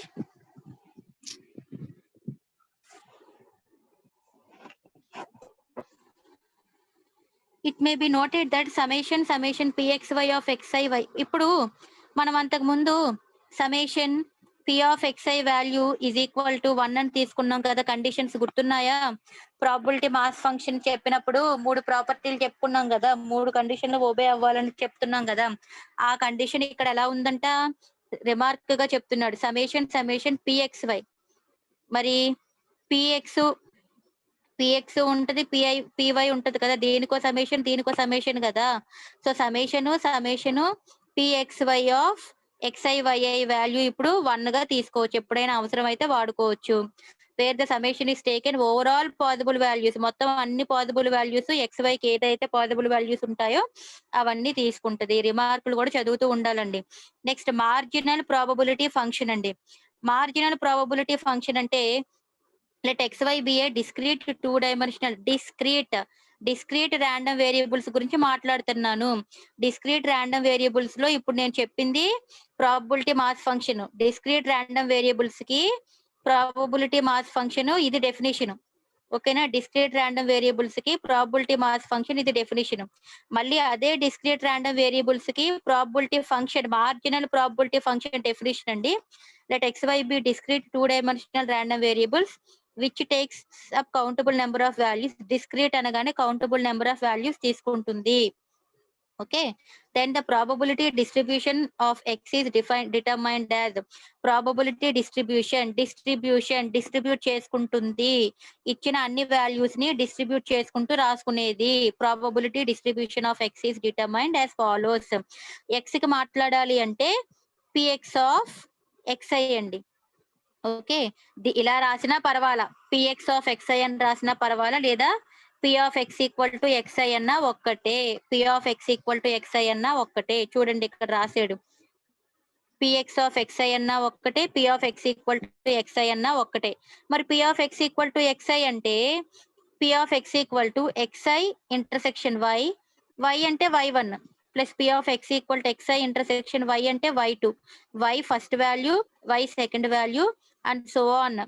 It may be noted that summation pxy of xi y. ఇప్పుడు మనం అంతకు ముందు summation p of xi value is equal to 1 అని తీసుకున్నాం కదా. కండిషన్స్ గుర్తున్నాయా? ప్రాబబిలిటీ మాస్ ఫంక్షన్ చెప్పినప్పుడు 3 ప్రాపర్టీలు చెప్పుకున్నాం కదా, 3 కండిషన్లు ఓబే అవ్వాలని చెప్తున్నాం కదా. ఆ కండిషన్ ఇక్కడ ఎలా ఉందంట? రిమార్క్ గా చెప్తున్నాడు, సమ్మేషన్ pxy. మరి పిఎక్స్ ఉంటది, పివై ఉంటది కదా, దేనికో సమ్మేషన్ కదా. So summation PXY of XI YI value ఇప్పుడు 1 గా తీసుకోవచ్చు, ఎప్పుడైనా అవసరం అయితే వాడుకోవచ్చు. Where the summation is taken over all possible values, మొత్తం అన్ని పాసిబుల్ వాల్యూస్ ఎక్స్వైకి ఏదైతే పాసిబుల్ వాల్యూస్ ఉంటాయో అవన్నీ తీసుకుంటది. రిమార్కులు కూడా చదువుతూ ఉండాలండి. నెక్స్ట్ మార్జినల్ ప్రాబబిలిటీ ఫంక్షన్ అండి. మార్జినల్ ప్రాబబిలిటీ ఫంక్షన్ అంటే let xy be a discrete 2 dimensional discrete random variables గురించి మాట్లాడుతున్నాను. డిస్క్రీట్ ర్యాండమ్ వేరియబుల్స్ లో ఇప్పుడు నేను చెప్పింది probability mass function. Discrete random variables కి ప్రాబబిలిటీ మాస్ ఫంక్షన్ ఇది డెఫినేషన్. ఓకేనా. డిస్క్రీట్ ర్యాండమ్ వేరియబుల్స్ కి ప్రాబబిలిటీ మాస్ ఫంక్షన్ ఇది డెఫినిషన్. మళ్ళీ అదే డిస్క్రీట్ ర్యాండమ్ వేరియబుల్స్ కి probability function, marginal probability function definition అండి. Let xy be discrete 2 dimensional random variables which takes up countable number of values. Discrete అనగానే కౌంటబుల్ నెంబర్ ఆఫ్ వాల్యూస్ తీసుకుంటుంది. Okay. Then the probability distribution of x is determined as probability distribute చేసుకుంటుంది. ఇచ్చిన అన్ని వాల్యూస్ ని డిస్ట్రిబ్యూట్ చేసుకుంటూ రాసుకునేది. Probability distribution of x is determined as follows. x కి మాట్లాడాలి అంటే px ఆఫ్ xi అండి. ఓకే. ఇలా రాసినా పర్వాలా, px ఆఫ్ xi అని రాసినా పర్వాలా, లేదా p of x equal to xi అన్నా ఒక్కటే. p of x equal to xi అన్నా ఒక్కటే. చూడండి ఇక్కడ రాసాడు. px ఆఫ్ xi అన్నా ఒక్కటే, p of x equal to xi అన్నా ఒక్కటే. మరి p of x equal to xi అంటే p of x equal to xi intersection y, y అంటే y1 plus p of x equal to xi intersection y అంటే y2. y first value, y second value and so on.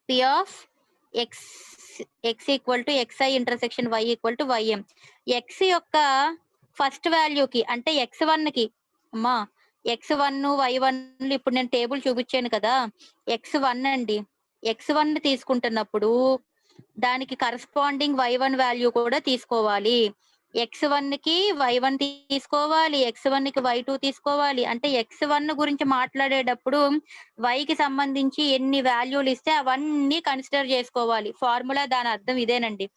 p of x equal to xi intersection y equal to ym. x యొక్క ఫస్ట్ వాల్యూకి అంటే x1 కి అమ్మా x1 y1 ఇప్పుడు నేను టేబుల్ చూపించాను కదా, x1 అండి. x1 తీసుకుంటున్నప్పుడు దానికి కరస్పాండింగ్ y1 వాల్యూ కూడా తీసుకోవాలి. x1 కి y1 తీసుకోవాలి, x1 కి y2 తీసుకోవాలి. అంటే x1 గురించి మాట్లాడేటప్పుడు y కి సంబంధించి ఎన్ని వాల్యూలు ఇస్తే అవన్నీ కన్సిడర్ చేసుకోవాలి. ఫార్ములా దాని అర్థం ఇదేనండి.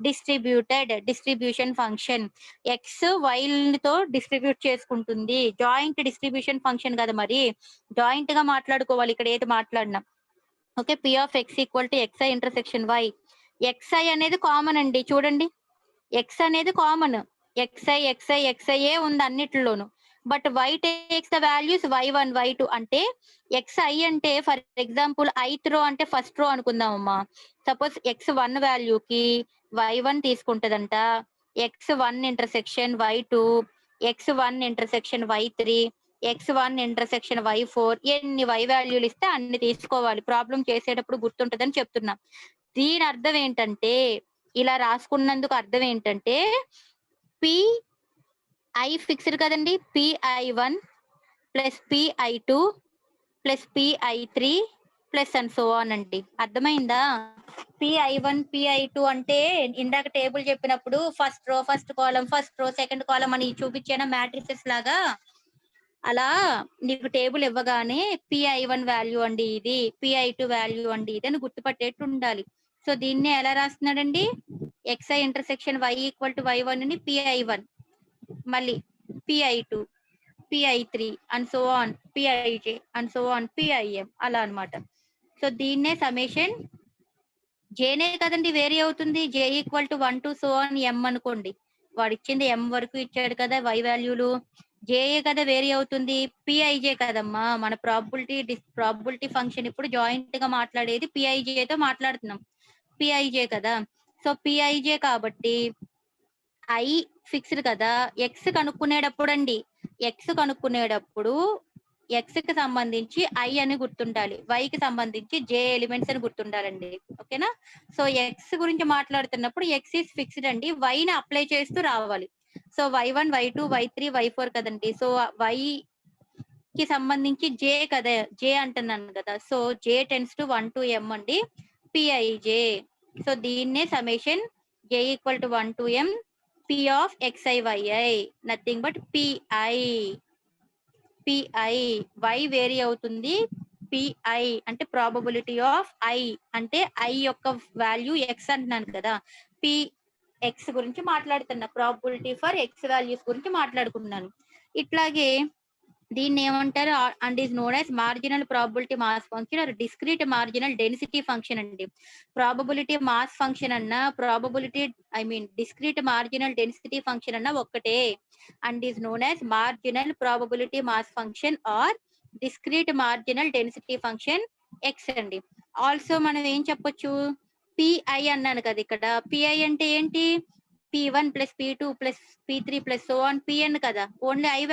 డిస్ట్రిబ్యూషన్ ఫంక్షన్ x y తో డిస్ట్రిబ్యూట్ చేసుకుంటుంది. జాయింట్ డిస్ట్రిబ్యూషన్ ఫంక్షన్ కదా, మరి జాయింట్ గా మాట్లాడుకోవాలి ఇక్కడ ఏది మాట్లాడినా. Okay. p of x equal to xi intersection y. xi అనేది కామన్ అండి. చూడండి, x అనేది కామన్. xi ఉంది అన్నిటిలోను. But y takes the values y1 y2 అంటే xi అంటే ఫర్ ఎగ్జాంపుల్ ith రో అంటే ఫస్ట్ రో అనుకుందామమ్మా. సపోజ్ x1 వాల్యూకి y1 తీసుకుంటదంట, x1 intersection y2, x1 intersection y3, x1 intersection y4. ఎన్ని y వాల్యూలు ఇస్తే అన్ని తీసుకోవాలి. ప్రాబ్లం చేసేటప్పుడు గుర్తుంటదని చెప్తున్నా. దీని అర్థం ఏంటంటే, ఇలా రాసుకున్నందుకు అర్థం ఏంటంటే PI ఫిక్స్డ్ కదండి, PI1 plus PI2 plus PI3 plus and so on అండి. అర్థమైందా? PI1 PI2 అంటే ఇందాక టేబుల్ చెప్పినప్పుడు ఫస్ట్ రో ఫస్ట్ కాలం, ఫస్ట్ రో సెకండ్ కాలం అని చూపించాను మ్యాట్రిసెస్ లాగా. అలా నీకు టేబుల్ ఇవ్వగానే PI1 వాల్యూ అండి ఇది, PI2 వాల్యూ అండి ఇది అని గుర్తుపట్టేట్టు ఉండాలి. సో దీన్ని ఎలా రాస్తున్నాడండి, xi intersection y equal to y1 ని PI1, మళ్ళీ PI2, PI3 and so on, PIJ and so on, PIM అలా అన్నమాట. సో దీన్నే సಮೇషన్ జేనే కదండి వేరీ అవుతుంది. J equal to 1 to so on m అనుకోండి. వాడు ఇచ్చింది m వరకు ఇచ్చాడు కదా y వాల్యూలు. జేఏ కదా వేరీ అవుతుంది. పిఐజే కదమ్మా మన ప్రాబబిలిటీ ఫంక్షన్. ఇప్పుడు జాయింట్ గా మాట్లాడేది పిఐజే తో మాట్లాడుతున్నాం. పిఐజే కదా. సో పిఐజే కాబట్టి ఐ ఫిక్స్డ్ కదా. ఎక్స్ కనుక్కునేటప్పుడు అండి, ఎక్స్ కనుక్కునేటప్పుడు ఎక్స్ కి సంబంధించి ఐ అని గుర్తుండాలి, వై కి సంబంధించి జే ఎలిమెంట్స్ అని గుర్తుండాలండి. ఓకేనా. సో ఎక్స్ గురించి మాట్లాడుతున్నప్పుడు ఎక్స్ ఈస్ ఫిక్స్డ్ అండి, వై ని అప్లై చేస్తూ రావాలి. So y1 y2 y3 y4 కదండి. సో వై కి సంబంధించి జే కదా, జే అంటున్నాను కదా. So j tends to 1 to m అండి, పిఐజే. సో దీన్నే summation j equal to 1 to m p of xi yi, nothing but p i. y vary అవుతుంది, పిఐ అంటే ప్రాబబిలిటీ ఆఫ్ ఐ, అంటే ఐ యొక్క వాల్యూ ఎక్స్ అంటున్నాను కదా. పి ఎక్స్ గురించి మాట్లాడుతున్నా, ప్రాబబిలిటీ ఫర్ ఎక్స్ వాల్యూస్ గురించి మాట్లాడుకున్నాను. ఇట్లాగే దీన్ని ఏమంటారు, and is known as marginal probability mass function are discrete marginal density function అండి. ప్రాబబిలిటీ మాస్ ఫంక్షన్ అన్న, probability discrete marginal density function అన్న ఒక్కటే. And is known as marginal probability mass function are discrete marginal density function X అండి. ఆల్సో మనం ఏం చెప్పొచ్చు, పిఐ అన్నాను కదా ఇక్కడ. పిఐ అంటే ఏంటి, P1 plus P2 plus P3 plus so on Pn కదా. ఓన్లీ ఐ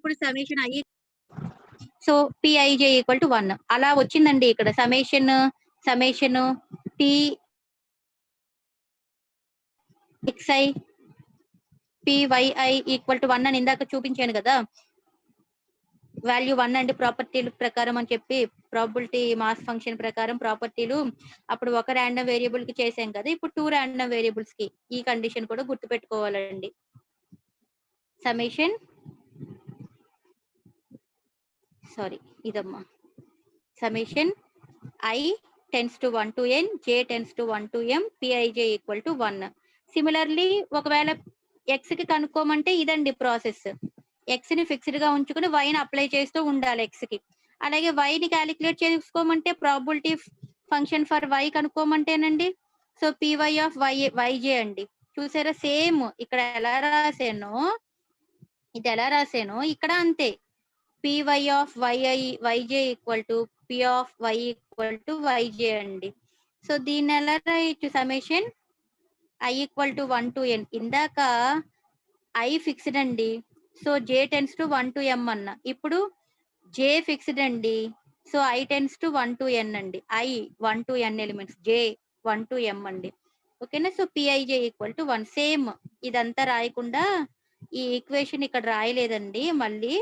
ఇప్పుడు summation i so p i j equal to 1 అలా వచ్చిందండి. ఇక్కడ summation t xi p y i equal to 1 అని ఇందాక చూపించాను కదా. వాల్యూ 1 అండి ప్రాపర్టీల ప్రకారం అని చెప్పి, ప్రాబబిలిటీ మాస్ ఫంక్షన్ ప్రకారం ప్రాపర్టీలు అప్పుడు ఒక ర్యాండమ్ వేరియబుల్ కి చేసాం కదా, ఇప్పుడు 2 ర్యాండమ్ వేరియబుల్స్ కి. ఈ కండిషన్ కూడా గుర్తుపెట్టుకోవాలండి. సమేషన్ ఇదమ్మా summation i tends to 1 to n, j tends to 1 to m, pij equal to 1. Similarly ఒకవేళ x కి కనుక్కోమంటే ఇదండి ప్రాసెస్. x ని ఫిక్స్డ్ గా ఉంచుకుని y ని అప్లై చేస్తూ ఉండాలి x కి. అలాగే y ని క్యాలిక్యులేట్ చేసుకోమంటే ప్రాబబిలిటీ ఫంక్షన్ ఫర్ y కనుక్కోమంటేనండి, సో py ఆఫ్ yj అండి. చూసారా, సేమ్ ఇక్కడ ఎలా రాసానో ఇక్కడ అంతే. py of yj equal to p of y equal to yj అండి. సో దీన్ని ఎలా రాయొచ్చు, summation i equal to 1 to n. ఇందాక i ఫిక్స్డ్ అండి, so j tense to 1 to m అన్న. ఇప్పుడు j ఫిక్స్డ్ అండి, so i tense to 1 to n అండి. i 1 to n elements, j 1 to m అండి. ఓకేనా. So pij equal to 1. Same ఇదంతా రాయకుండా ఈ ఈక్వేషన్ ఇక్కడ రాయలేదండి, మళ్ళీ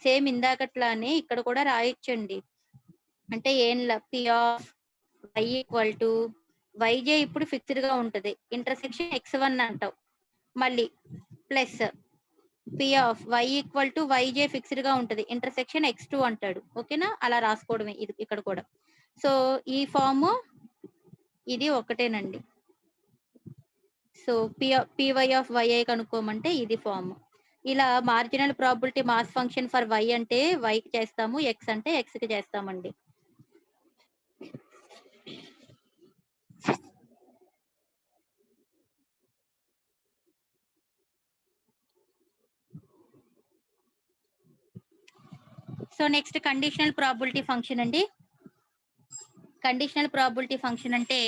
సేమ్ ఇందాకట్లానే ఇక్కడ కూడా రాయొచ్చండి. అంటే ఏం p of y equal to yj ఇప్పుడు ఫిక్స్డ్ గా ఉంటది, ఇంటర్సెక్షన్ x1 అంటావు, మళ్ళీ plus p of y equal to yj fixed గా ఉంటది, ఇంటర్సెక్షన్ x2 అంటాడు. ఓకేనా, అలా రాసుకోవడమే ఇది ఇక్కడ కూడా. సో ఈ ఫామ్ ఇది ఒకటేనండి. సో py ఆఫ్ yi కనుక్కోమంటే ఇది ఫామ్. ఇలా marginal probability mass function for y అంటే y కి చేస్తాము, x అంటే x కి చేస్తామండి. So next conditional probability function అండి. కండిషనల్ ప్రాబబిలిటీ ఫంక్షన్ అంటే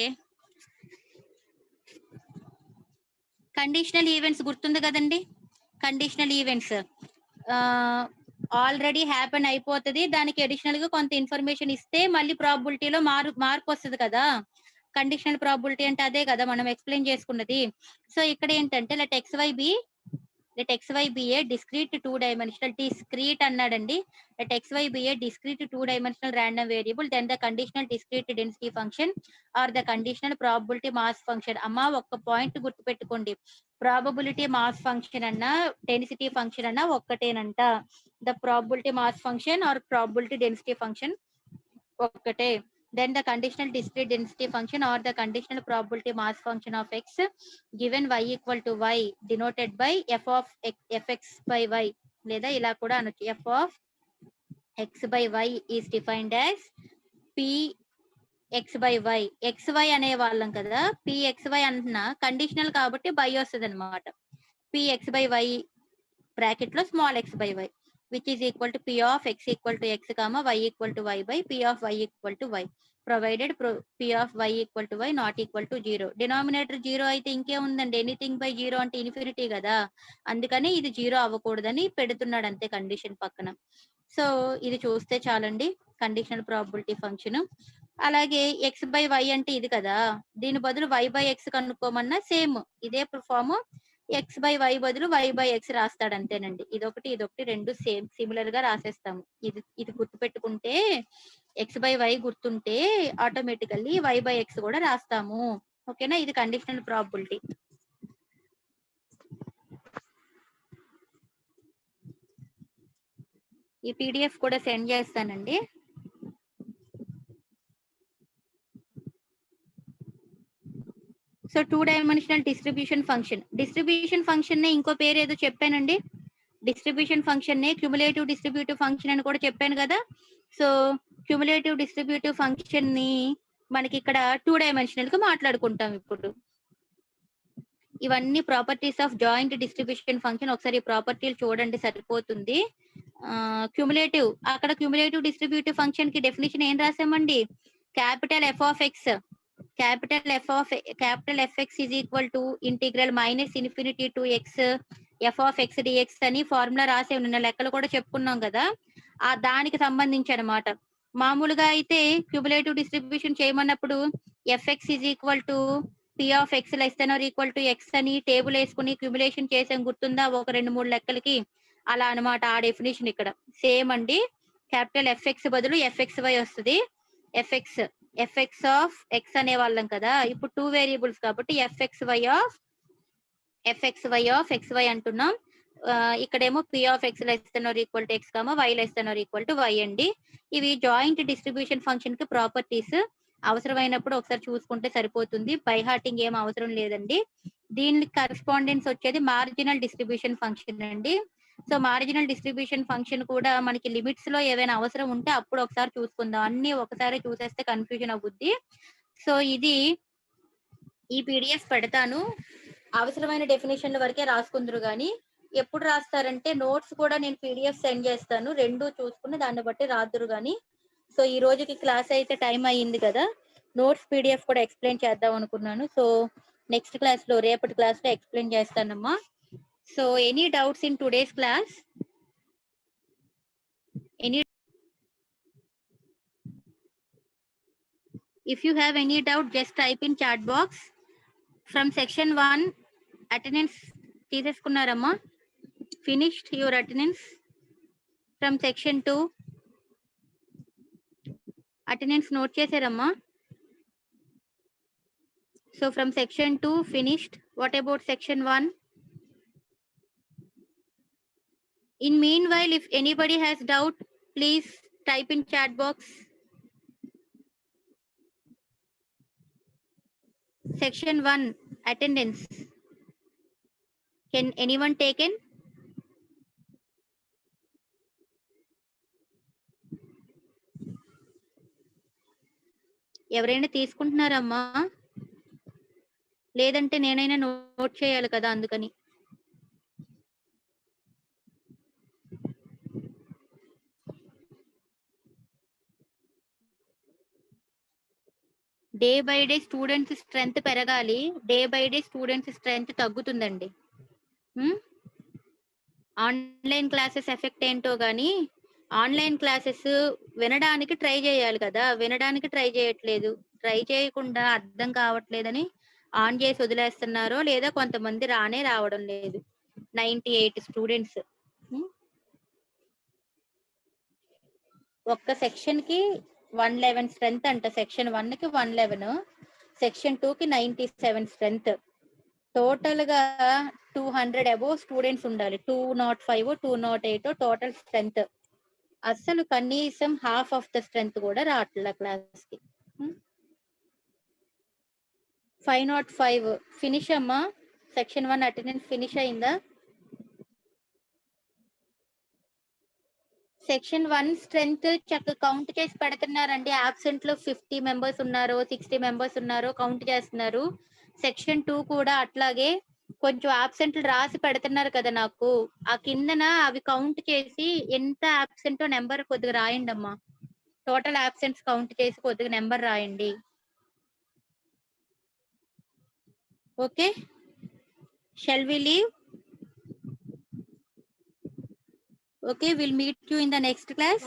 కండిషనల్ ఈవెంట్స్ గుర్తుంది కదండి. కండిషనల్ ఈవెంట్స్ ఆల్రెడీ హ్యాపెన్ అయిపోతుంది, దానికి అడిషనల్ గా కొంత ఇన్ఫర్మేషన్ ఇస్తే మళ్ళీ ప్రాబబిలిటీలో మార్పు వస్తుంది కదా. కండిషనల్ ప్రాబబిలిటీ అంటే అదే కదా మనం ఎక్స్ప్లెయిన్ చేసుకున్నది. సో ఇక్కడ ఏంటంటే let xy be a discrete 2-dimensional discrete అన్నాడండి. let xy be a discrete 2-dimensional random variable, then the conditional discrete density function or the conditional probability mass function. అమ్మా ఒక్క పాయింట్ గుర్తుపెట్టుకోండి, ప్రాబబిలిటీ మాస్ ఫంక్షన్ అన్నా డెన్సిటీ ఫంక్షన్ అన్నా ఒక్కటేనంట. The probability mass function or probability density function ఒక్కటే. then the conditional discrete density function or the conditional probability mass function of x given y equal to y denoted by f of fx by y, లేదా ఇలా కూడా అనొచ్చు, f of x by y is defined as px by y. xy అనే వాళ్ళం కదా, pxy అంటున్నా కండిషనల్ కాబట్టి బై వస్తుంది అనమాట. px by y బ్రాకెట్ లో small x by y which is equal to p of x equal to x comma y equal to y by p of y equal to y provided p of y equal to y not equal to 0. Denominator 0 అయితే ఇంకే ఉందండి, ఎనీథింగ్ బై 0 అంటే ఇన్ఫినిటీ కదా, అందుకని ఇది 0 అవ్వకూడదని పెడుతున్నాడు అంతే కండిషన్ పక్కన. సో ఇది చూస్తే చాలండి కండిషనల్ ప్రాబబిలిటీ ఫంక్షన్. అలాగే x బై y అంటే ఇది కదా, దీని బదులు y బై x కనుక్కోమన్నా సేమ్ ఇదే ఫామ్, x బై y బదులు y బై x రాస్తాడు అంతేనండి. ఇదొకటి రెండు సేమ్ సిమిలర్ గా రాసేస్తాము. ఇది గుర్తుపెట్టుకుంటే x బై y గుర్తుంటే ఆటోమేటికల్లీ y బై x కూడా రాస్తాము. ఓకేనా, ఇది కండిషనల్ ప్రాబబిలిటీ. ఈ పీడిఎఫ్ కూడా సెండ్ చేస్తానండి. సో 2-dimensional డిస్ట్రిబ్యూషన్ ఫంక్షన్ నే ఇంకో పేరు ఏదో చెప్పానండి, డిస్ట్రిబ్యూషన్ ఫంక్షన్ నే క్యుములేటివ్ డిస్ట్రిబ్యూటివ్ ఫంక్షన్ అని కూడా చెప్పాను కదా. సో క్యుములేటివ్ డిస్ట్రిబ్యూటివ్ ఫంక్షన్ ని మనకి ఇక్కడ 2-dimensional గా మాట్లాడుకుంటాం. ఇప్పుడు ఇవన్నీ properties of joint distribution function. ఒకసారి ఈ ప్రాపర్టీలు చూడండి సరిపోతుంది. క్యుములేటివ్, అక్కడ క్యుములేటివ్ డిస్ట్రిబ్యూటివ్ ఫంక్షన్ కి డెఫినేషన్ ఏం రాసామండి, capital fx is equal to integral minus infinity to x f of x dx అని ఫార్ములా రాసే ఉన్న లెక్కలు కూడా చెప్పుకున్నాం కదా, ఆ దానికి సంబంధించి అనమాట. మామూలుగా అయితే క్యూములేటివ్ డిస్ట్రిబ్యూషన్ చేయమన్నప్పుడు f x is equal to p of X less than or equal to x అని టేబుల్ వేసుకుని క్యూములేషన్ చేసాం, గుర్తుందా? ఒక 2-3 లెక్కలకి. అలా అనమాట ఆ డెఫినేషన్ ఇక్కడ సేమ్ అండి. క్యాపిటల్ ఎఫ్ఎక్స్ బదులు ఎఫ్ఎక్స్ వై వస్తుంది. ఎఫ్ఎక్స్ ఆఫ్ ఎక్స్ అనే వాళ్ళం కదా, ఇప్పుడు 2 వేరియబుల్స్ కాబట్టి F X Y of X Y అంటున్నాం. ఇక్కడేమో P of X less than or equal to X Y less than or equal to Y అండి. ఇవి జాయింట్ డిస్ట్రిబ్యూషన్ ఫంక్షన్ కి ప్రాపర్టీస్. అవసరమైనప్పుడు ఒకసారి చూసుకుంటే సరిపోతుంది, బై హార్టింగ్ ఏం అవసరం లేదండి. దీనికి కరెస్పాండెన్స్ వచ్చేది మార్జినల్ డిస్ట్రిబ్యూషన్ ఫంక్షన్ అండి. సో మార్జినల్ డిస్ట్రిబ్యూషన్ ఫంక్షన్ కూడా మనకి లిమిట్స్ లో ఏదైనా అవసరం ఉంటే అప్పుడు ఒకసారి చూసుకుందాం, అన్ని ఒకసారి చూసేస్తే కన్ఫ్యూజన్ అవుద్ది. సో ఇది ఈ పీడిఎఫ్ పెడతాను, అవసరమైన డెఫినేషన్ల వరకే రాసుకుందరు కానీ ఎప్పుడు రాస్తారంటే నోట్స్ కూడా నేను పీడిఎఫ్ సెండ్ చేస్తాను, రెండు చూసుకుని దాన్ని బట్టి రాదురు కానీ. సో ఈ రోజుకి క్లాస్ అయితే టైం అయ్యింది కదా, నోట్స్ పీడిఎఫ్ కూడా ఎక్స్ప్లెయిన్ చేద్దాం అనుకున్నాను. సో నెక్స్ట్ క్లాస్ లో, రేపటి క్లాస్ లో ఎక్స్ప్లెయిన్ చేస్తానమ్మా. So any doubts in today's class? Any if you have any doubt just type in chat box. From section 1 attendance తీసేసుకున్నారమ్మా, finished your attendance. From section 2 attendance note చేశారమ్మా. So from section 2 finished. What about section 1? In meanwhile, if anybody has doubt, please type in chat box. Section 1 attendance, can anyone taken? ఎవరైనా తీసుకుంటున్నారమ్మా? లేదంటే నేనైనా నోట్ చేయాలి కదా, అందుకని. Day by day students strength పెరగాలి, day by day students strength తగ్గుతుందండి. ఆన్లైన్ క్లాసెస్ ఎఫెక్ట్ ఏంటో కానీ ఆన్లైన్ క్లాసెస్ వినడానికి ట్రై చేయాలి కదా, వినడానికి ట్రై చేయట్లేదు, ట్రై చేయకుండా అర్థం కావట్లేదని ఆన్ చేసి వదిలేస్తున్నారో లేదా కొంతమంది రావడం లేదు. 98 స్టూడెంట్స్ ఒక్క సెక్షన్ కి 111 స్ట్రెంగ్త్ అంట. సెక్షన్ 1 కి 111, సెక్షన్ 2 కి 97 స్ట్రెంగ్త్. టోటల్ గా 200 అబోవ్ స్టూడెంట్స్ ఉండాలి, 205 208 టోటల్ స్ట్రెంగ్త్. అసలు కనీసం హాఫ్ ఆఫ్ ద స్ట్రెంగ్త్ కూడా రావట్లే క్లాస్ కి. 505 ఫినిష్ అమ్మా. సెక్షన్ 1 అటెండెన్స్ ఫినిష్ అయిందా? సెక్షన్ 1 స్ట్రెంగ్త్ చక్కగా కౌంట్ చేసి పెడుతున్నారండి. అబ్సెంట్ లో 50 మెంబర్స్ ఉన్నారు, 60 మెంబర్స్ ఉన్నారు, కౌంట్ చేస్తున్నారు. సెక్షన్ 2 కూడా అట్లాగే కొంచెం అబ్సెంట్లు రాసి పెడుతున్నారు కదా నాకు, ఆ కిందన అవి కౌంట్ చేసి ఎంత అబ్సెంట్ నెంబర్ కొద్దిగా రాయండి అమ్మా. టోటల్ అబ్సెంట్స్ కౌంట్ చేసి కొద్దిగా నెంబర్ రాయండి. Okay, shall we leave? Okay, we'll meet you in the next class.